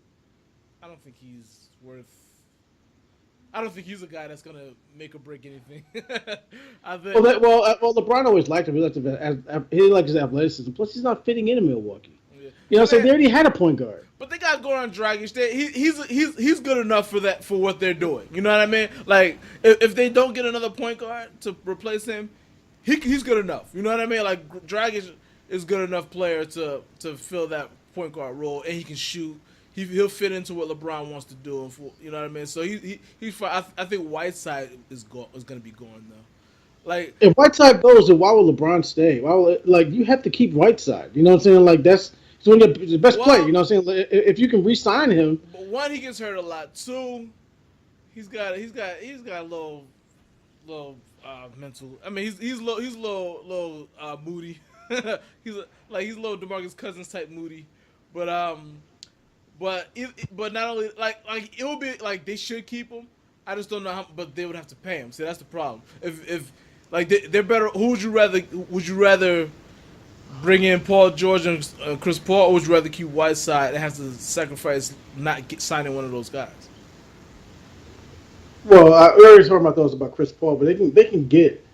worth. I don't think he's a guy that's gonna make or break anything. I think. Well, LeBron always liked him. He liked his athleticism. Plus, he's not fitting in Milwaukee. Yeah. You know what I'm saying? They already had a point guard. But they got Goran Dragic. He's good enough for what they're doing. You know what I mean? Like if they don't get another point guard to replace him, he's good enough. You know what I mean? Like Dragic, is good enough player to fill that point guard role, and he can shoot. He'll fit into what LeBron wants to do. You know what I mean? So he's fine. I think Whiteside is going to be going though. Like If Whiteside goes, then why would LeBron stay? Why would, like you have to keep Whiteside? You know what I'm saying? Like that's he's one of the best player. You know what I'm saying? Like, if you can re-sign him, but one, he gets hurt a lot. Two, he's got a little mental. I mean, he's a little moody. He's a little DeMarcus Cousins type moody, but but not only like it would be like they should keep him. I just don't know how, but they would have to pay him. See, that's the problem. If like they're better. Who would you rather? Would you rather bring in Paul George and Chris Paul, or would you rather keep Whiteside and have to sacrifice signing one of those guys? well, I already heard my thoughts about Chris Paul, but they can get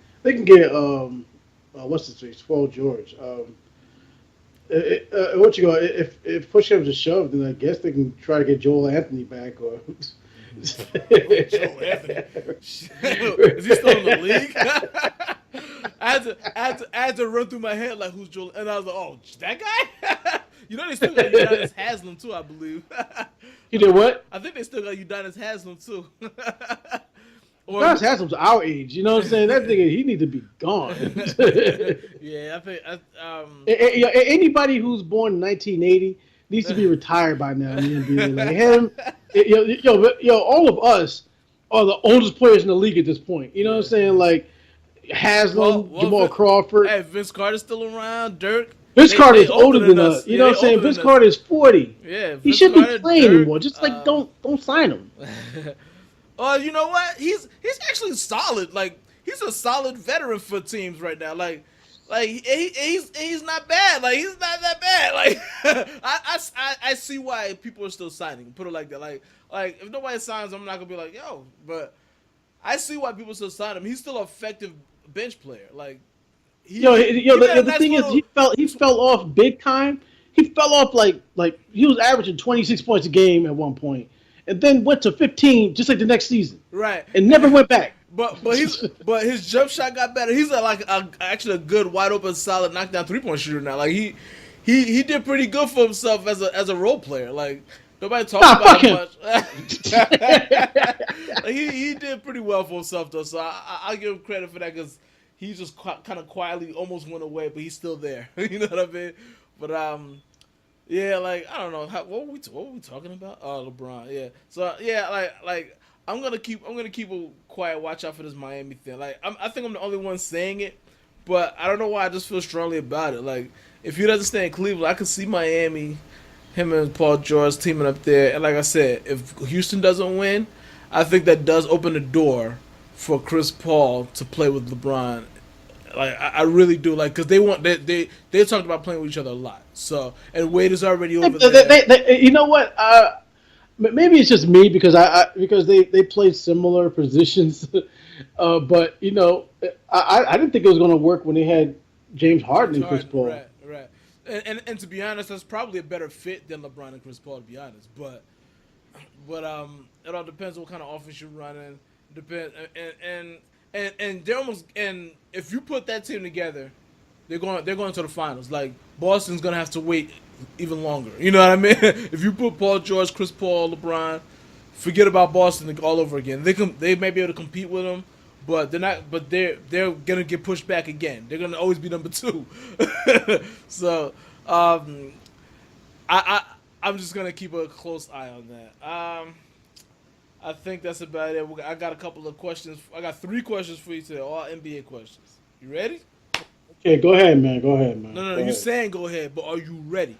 what's his face, Paul George. What you go? If push comes to shove, then I guess they can try to get Joel Anthony back or. Joel Anthony. Is he still in the league? I had to run through my head like who's Joel, and I was like, oh, that guy. You know they still got Udonis Haslem too, I believe. He did what? I think they still got Udonis Haslem too. Udonis Haslem's our age. You know what I'm saying? That nigga, he needs to be gone. Yeah, I think anybody who's born in 1980 needs to be retired by now in the NBA. Like him, all of us are the oldest players in the league at this point. You know what I'm saying? Like Haslam, Jamal Crawford. Hey, Vince Carter's still around. Dirk. Vince Carter is older than us. You know what I'm saying? Vince Carter is 40. Yeah, he shouldn't be playing anymore. Just like don't sign him. You know what? He's actually solid. Like he's a solid veteran for teams right now. Like he's not bad. Like he's not that bad. Like I see why people are still signing. Put it like that. Like if nobody signs, I'm not gonna be like yo. But I see why people still sign him. He's still an effective bench player. Like the thing is, he fell off big time. He fell off like he was averaging 26 points a game at one point, and then went to 15 just like the next season. Right. And never went back. But his jump shot got better. He's actually a good wide open solid knockdown 3-point shooter now. Like he did pretty good for himself as a role player. Like nobody talks about him much. Like, he did pretty well for himself though. So I'll give him credit for that because he just kind of quietly almost went away, but he's still there. You know what I mean? But yeah, like I don't know what were we talking about? Oh, LeBron. Yeah. So yeah, like. I'm gonna keep a quiet watch out for this Miami thing. Like I think I'm the only one saying it, but I don't know why I just feel strongly about it. Like if he doesn't stay in Cleveland, I could see Miami, him and Paul George teaming up there. And like I said, if Houston doesn't win, I think that does open the door for Chris Paul to play with LeBron. Like I really do. Like because they talked about playing with each other a lot. So and Wade is already over there. You know what? Maybe it's just me because because they play similar positions, but you know I didn't think it was going to work when they had James Harden and Chris Paul. Right. And to be honest, that's probably a better fit than LeBron and Chris Paul. To be honest, but it all depends on what kind of offense you're running. And they're almost and if you put that team together, they're going to the finals. Like Boston's going to have to wait even longer. You know what I mean? If you put Paul George, Chris Paul, LeBron, forget about Boston all over again. They may be able to compete with them, but they're not. But they're gonna get pushed back again. They're gonna always be number 2. So I'm just gonna keep a close eye on that. I think that's about it. I got a couple of questions. I got 3 questions for you today, all NBA questions. You ready? Okay, go ahead, man. No. You're saying go ahead, but are you ready?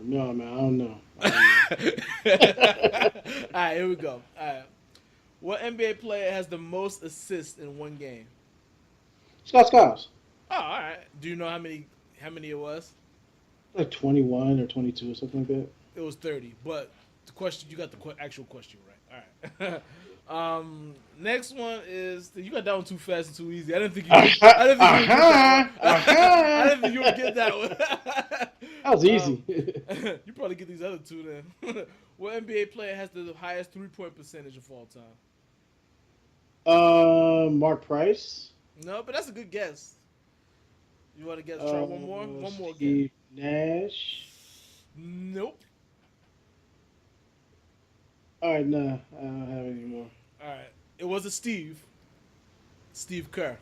No, man. I don't know. All right, here we go. All right. What NBA player has the most assists in one game? Scott Skiles. Oh, all right. Do you know how many it was? Like 21 or 22 or something like that. It was 30, but the question you got the actual question right. All right. Next one is you got that one too fast and too easy. I didn't think you would get that one. That was easy. You probably get these other 2 then. What NBA player has the highest 3-point percentage of all time? Mark Price. No, but that's a good guess. You want to get try one more? One more again. Steve Nash. Nope. All right, nah, I don't have any more. All right. It was a Steve Kerr,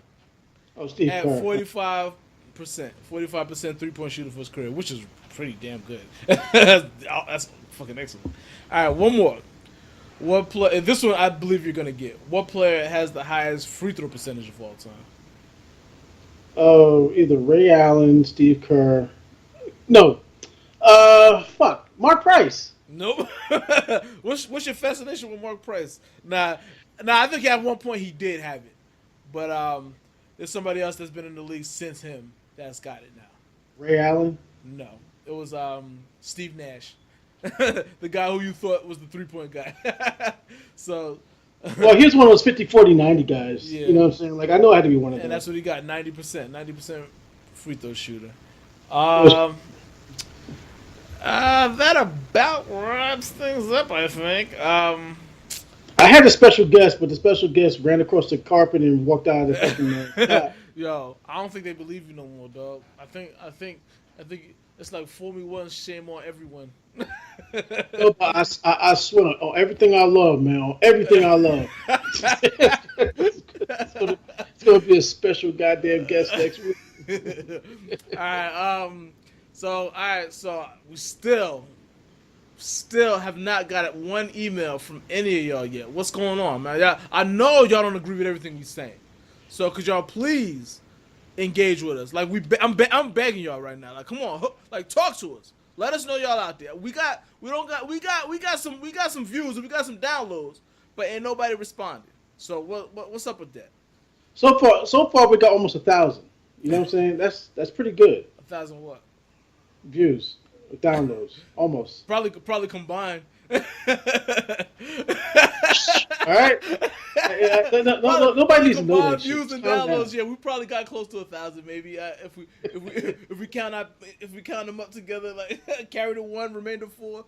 Oh, Steve at Kerr. 45%, 3-point shooter for his career, which is pretty damn good. That's fucking excellent. All right, one more. What play? This one I believe you're gonna get. What player has the highest free throw percentage of all time? Oh, either Ray Allen, Steve Kerr. No. Fuck. Mark Price. Nope. what's your fascination with Mark Price? Nah. I think at one point he did have it, but there's somebody else that's been in the league since him that's got it now. Ray Allen. No, it was Steve Nash, the guy who you thought was the 3-point guy. So, Well, he's one of those 50, 40, 90 guys. Yeah. You know what I'm saying? Like, I know I had to be one of and them. that's what he got, 90% free throw shooter. That about wraps things up, I think. I had a special guest, but the special guest ran across the carpet and walked out of the fucking Yo, I don't think they believe you no more, dog. I think it's like fool me once, shame on everyone. No, but I swear on everything I love, man. On everything I love. It's gonna be a special goddamn guest next week. All right. So we still have not got one email from any of y'all yet. What's going on, man? I know y'all don't agree with everything we saying. So could y'all please engage with us? Like I'm begging y'all right now. Like come on, like talk to us. Let us know y'all out there. We got some views and we got some downloads, but ain't nobody responded. So what's up with that? So far we got almost 1,000. You know what I'm saying? That's pretty good. 1,000 what? Views, downloads, almost. Probably combined. All right. No, nobody needs to know that shit. Views and downloads. Yeah, we probably got close to 1,000, maybe. If we count them up together, like carry the one, remain the 4.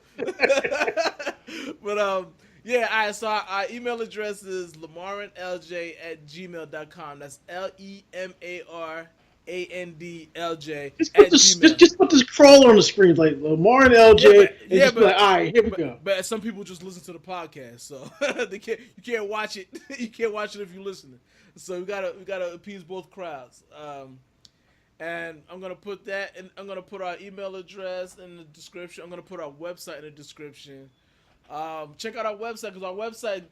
But yeah. All right. So our email address is lemaranlj@gmail.com. That's LEMARANDLJ Just put this crawler on the screen like Lemar and LJ, be like, all right, here we go. But some people just listen to the podcast, so you can't watch it. You can't watch it if you're listening. So we gotta appease both crowds. And I'm gonna put that, and I'm gonna put our email address in the description. I'm gonna put our website in the description. Check out our website because our website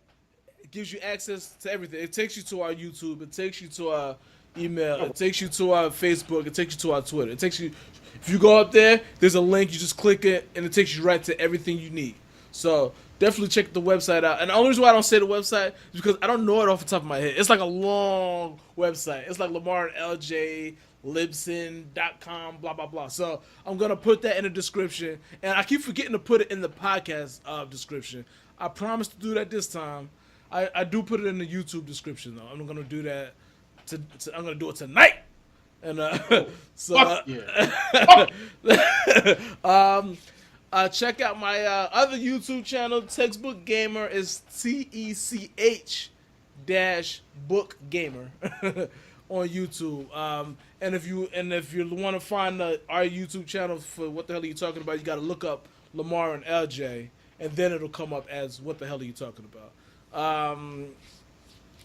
gives you access to everything. It takes you to our YouTube. It takes you to our email. It takes you to our Facebook. It takes you to our Twitter. It takes you. If you go up there, there's a link. You just click it, and it takes you right to everything you need. So definitely check the website out. And the only reason why I don't say the website is because I don't know it off the top of my head. It's like a long website. It's like Lemar LJ. Libsyn.com, blah blah blah. So I'm gonna put that in the description, and I keep forgetting to put it in the podcast description. I promise to do that this time. I do put it in the YouTube description though. I'm gonna do that. I'm gonna do it tonight. And check out my other YouTube channel, Textbook Gamer. Is TECH-Book Gamer. On YouTube, and if you want to find our YouTube channel for what the hell are you talking about, you got to look up Lemar and LJ, and then it'll come up as what the hell are you talking about.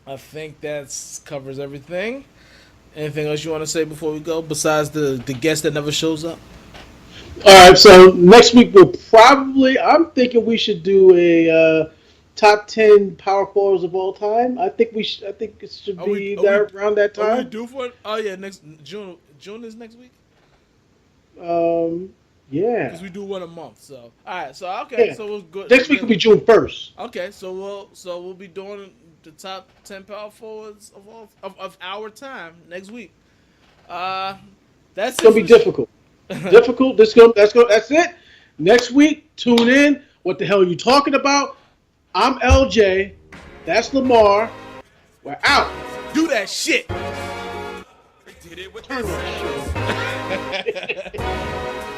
I think that covers everything. Anything else you want to say before we go, besides the guest that never shows up? All right, so next week I'm thinking we should do a top 10 power forwards of all time. I think it should be around that time. Are we due for it? Oh yeah, next June. June is next week. Yeah. Because we do one a month. So all right. So okay. Yeah. So we'll go. Next week will be June 1st. Okay. So we'll be doing the top 10 power forwards of our time next week. That's gonna be difficult. Difficult. That's it. Next week, tune in. What the hell are you talking about? I'm LJ. That's Lemar. We're out. Do that shit. Turn that shit.